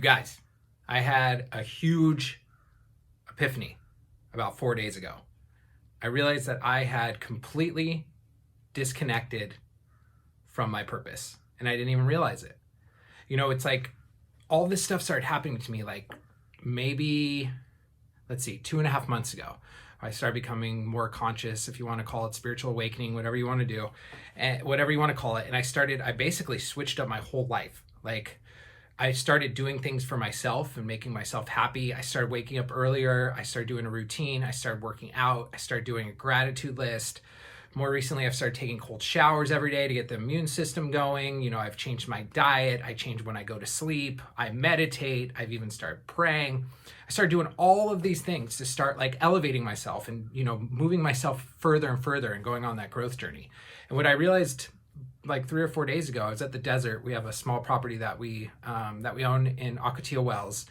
Guys, I had a huge epiphany about 4 days ago. I realized that I had completely disconnected from my purpose, and I didn't even realize it. It's like all this stuff started happening to me like maybe, 2.5 months ago. I started becoming more conscious, if you want to call it spiritual awakening, whatever you want to do, and whatever you want to call it. And I basically switched up my whole life. I started doing things for myself and making myself happy. I started waking up earlier. I started doing a routine. I started working out. I started doing a gratitude list. More recently, I've started taking cold showers every day to get the immune system going. I've changed my diet. I changed when I go to sleep. I meditate. I've even started praying. I started doing all of these things to start elevating myself and, moving myself further and further and going on that growth journey. And what I realized 3 or 4 days ago, I was at the desert. We have a small property that we own in Ocotillo Wells,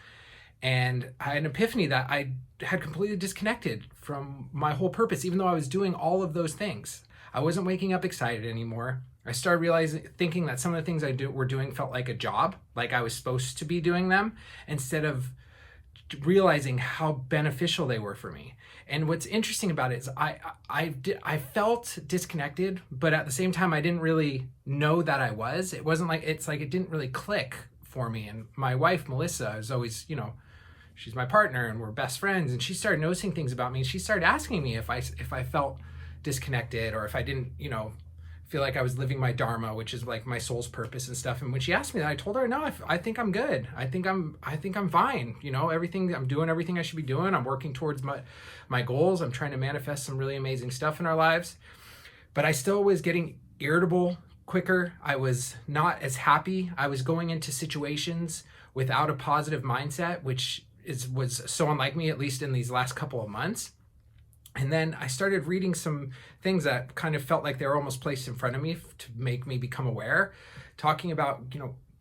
and I had an epiphany that I had completely disconnected from my whole purpose. Even though I was doing all of those things, I wasn't waking up excited anymore. I started thinking that some of the things were doing felt like a job, like I was supposed to be doing them, instead of realizing how beneficial they were for me. And what's interesting about it is I felt disconnected, but at the same time, I didn't really know that I was. It wasn't like, it didn't really click for me. And my wife, Melissa, is always, she's my partner and we're best friends. And she started noticing things about me. She started asking me if I felt disconnected or if I didn't, feel like I was living my dharma, which is like my soul's purpose and stuff. And when she asked me that, I told her, no, I think I'm good. I think I'm fine. I'm doing everything I should be doing. I'm working towards my goals. I'm trying to manifest some really amazing stuff in our lives, but I still was getting irritable quicker. I was not as happy. I was going into situations without a positive mindset, which was so unlike me, at least in these last couple of months. And then I started reading some things that kind of felt like they were almost placed in front of me to make me become aware, talking about,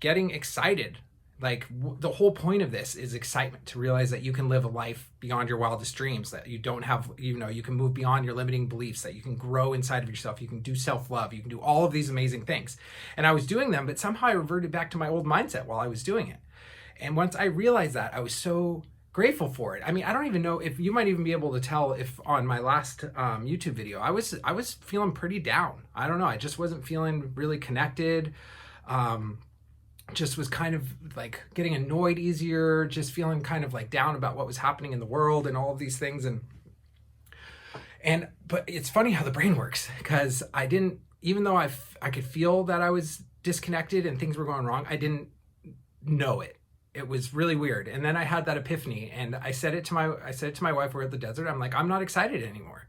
getting excited. The whole point of this is excitement, to realize that you can live a life beyond your wildest dreams, that you don't have, you can move beyond your limiting beliefs, that you can grow inside of yourself, you can do self-love, you can do all of these amazing things. And I was doing them, but somehow I reverted back to my old mindset while I was doing it. And once I realized that, I was so grateful for it. I mean, I don't even know if you might even be able to tell if on my last YouTube video, I was feeling pretty down. I don't know. I just wasn't feeling really connected. Just was kind of getting annoyed easier, just feeling kind of down about what was happening in the world and all of these things. But it's funny how the brain works, because even though I could feel that I was disconnected and things were going wrong, I didn't know it. It was really weird. And then I had that epiphany, and I said it to my wife. We're at the desert. I'm like, I'm not excited anymore.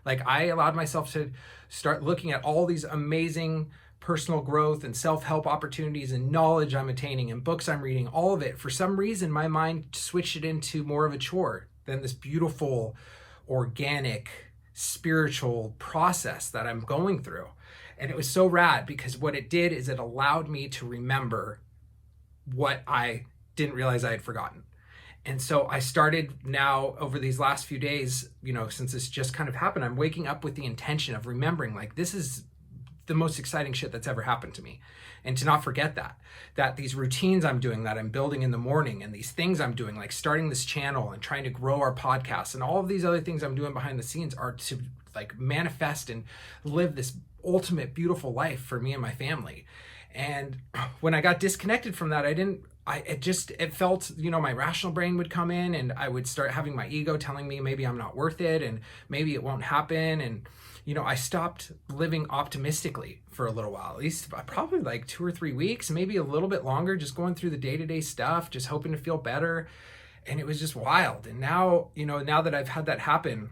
I allowed myself to start looking at all these amazing personal growth and self-help opportunities and knowledge I'm attaining and books I'm reading, all of it. For some reason, my mind switched it into more of a chore than this beautiful, organic, spiritual process that I'm going through. And it was so rad, because what it did is it allowed me to remember what I didn't realize I had forgotten. And so I started now, over these last few days, since this just kind of happened, I'm waking up with the intention of remembering, this is the most exciting shit that's ever happened to me. And to not forget that these routines I'm doing, that I'm building in the morning, and these things I'm doing, like starting this channel and trying to grow our podcast and all of these other things I'm doing behind the scenes, are to manifest and live this ultimate beautiful life for me and my family. And when I got disconnected from that, it felt, my rational brain would come in, and I would start having my ego telling me maybe I'm not worth it and maybe it won't happen. And, I stopped living optimistically for a little while, at least probably 2 or 3 weeks, maybe a little bit longer, just going through the day-to-day stuff, just hoping to feel better. And it was just wild. And now, now that I've had that happen,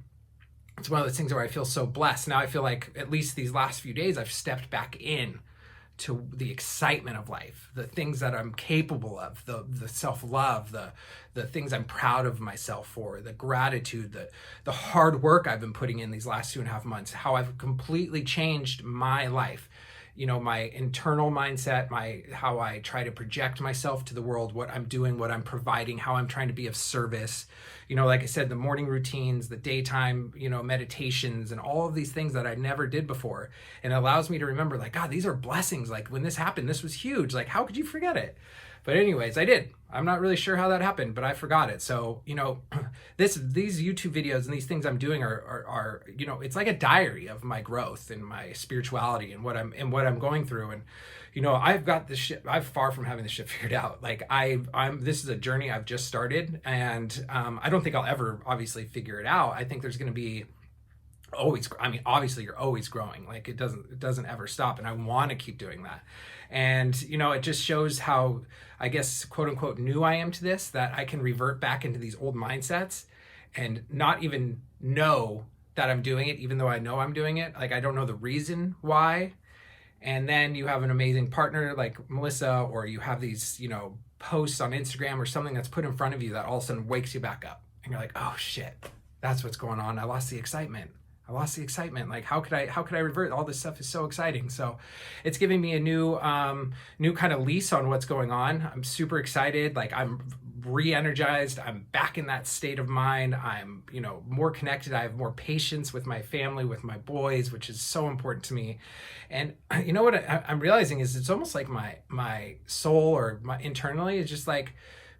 it's one of those things where I feel so blessed. Now I feel like at least these last few days, I've stepped back in to the excitement of life, the things that I'm capable of, the self-love, the things I'm proud of myself for, the gratitude, the hard work I've been putting in these last 2.5 months, how I've completely changed my life. My internal mindset, how I try to project myself to the world, what I'm doing, what I'm providing, how I'm trying to be of service. Like I said, the morning routines, the daytime, meditations, and all of these things that I never did before. And it allows me to remember, God, these are blessings. When this happened, this was huge. How could you forget it? But anyways, I did. I'm not really sure how that happened, but I forgot it. So, you know, these YouTube videos and these things I'm doing are, you know, it's like a diary of my growth and my spirituality and what I'm going through. And, you know, I've got this shit, I'm far from having this shit figured out. Like this is a journey I've just started, and I don't think I'll ever obviously figure it out. I think there's going to be always, I mean, obviously you're always growing. Like it doesn't ever stop, and I want to keep doing that. And you know, it just shows how, I guess, quote unquote, new I am to this, that I can revert back into these old mindsets and not even know that I'm doing it, even though I know I'm doing it. Like I don't know the reason why. And then you have an amazing partner like Melissa, or you have these, you know, posts on Instagram or something that's put in front of you that all of a sudden wakes you back up, and you're like, oh shit, that's what's going on. I lost the excitement. Like, how could I revert? All this stuff is so exciting. So it's giving me a new kind of lease on what's going on. I'm super excited. Like I'm re-energized. I'm back in that state of mind. I'm, you know, more connected. I have more patience with my family, with my boys, which is so important to me. And you know what I'm realizing is it's almost like my soul, or my internally, is just like,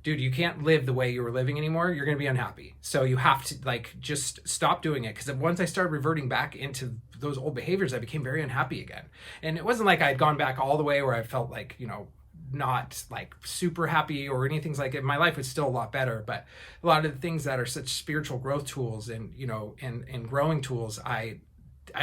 dude, you can't live the way you were living anymore. You're going to be unhappy. So you have to like just stop doing it. Because once I started reverting back into those old behaviors, I became very unhappy again. And it wasn't like I had gone back all the way where I felt like, you know, not like super happy or anything like it. My life was still a lot better, but a lot of the things that are such spiritual growth tools and, you know, and growing tools, I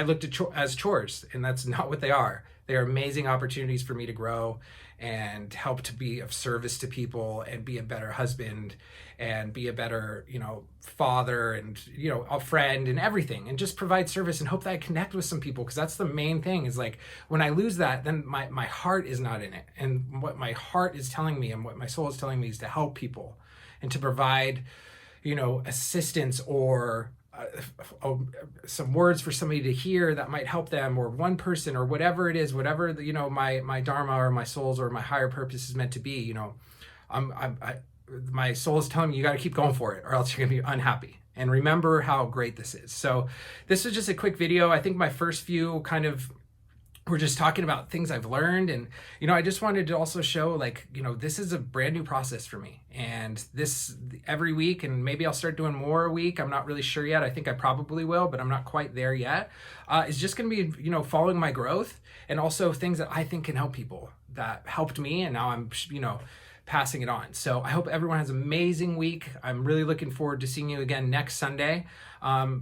looked at as chores, and that's not what they are. They are amazing opportunities for me to grow and help to be of service to people and be a better husband and be a better, you know, father and, you know, a friend and everything, and just provide service and hope that I connect with some people. Because that's the main thing, is like when I lose that, then my heart is not in it. And what my heart is telling me and what my soul is telling me is to help people and to provide, you know, assistance or some words for somebody to hear that might help them, or one person, or whatever it is, whatever the, you know, my dharma or my soul's or my higher purpose is meant to be. You know, my soul is telling me you got to keep going for it, or else you're gonna be unhappy. And remember how great this is. So this was just a quick video. I think my first few kind of, we're just talking about things I've learned. And, you know, I just wanted to also show, like, you know, this is a brand new process for me. And this every week, and maybe I'll start doing more a week. I'm not really sure yet. I think I probably will, but I'm not quite there yet. It's just going to be, you know, following my growth, and also things that I think can help people, that helped me. And now I'm, you know, passing it on. So I hope everyone has an amazing week. I'm really looking forward to seeing you again next Sunday.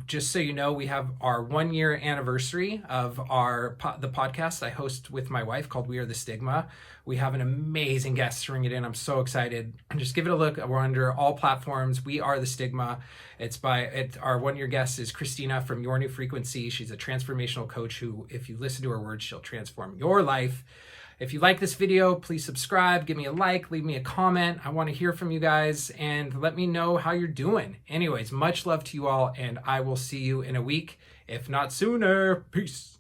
Just so you know, we have our 1 year anniversary of the podcast I host with my wife called We Are the Stigma. We have an amazing guest to bring it in. I'm so excited. Just give it a look. We're under all platforms. We Are the Stigma. Our 1 year guest is Christina from Your New Frequency. She's a transformational coach who, if you listen to her words, she'll transform your life. If you like this video, please subscribe, give me a like, leave me a comment. I want to hear from you guys, and let me know how you're doing. Anyways, much love to you all, and I will see you in a week, if not sooner. Peace.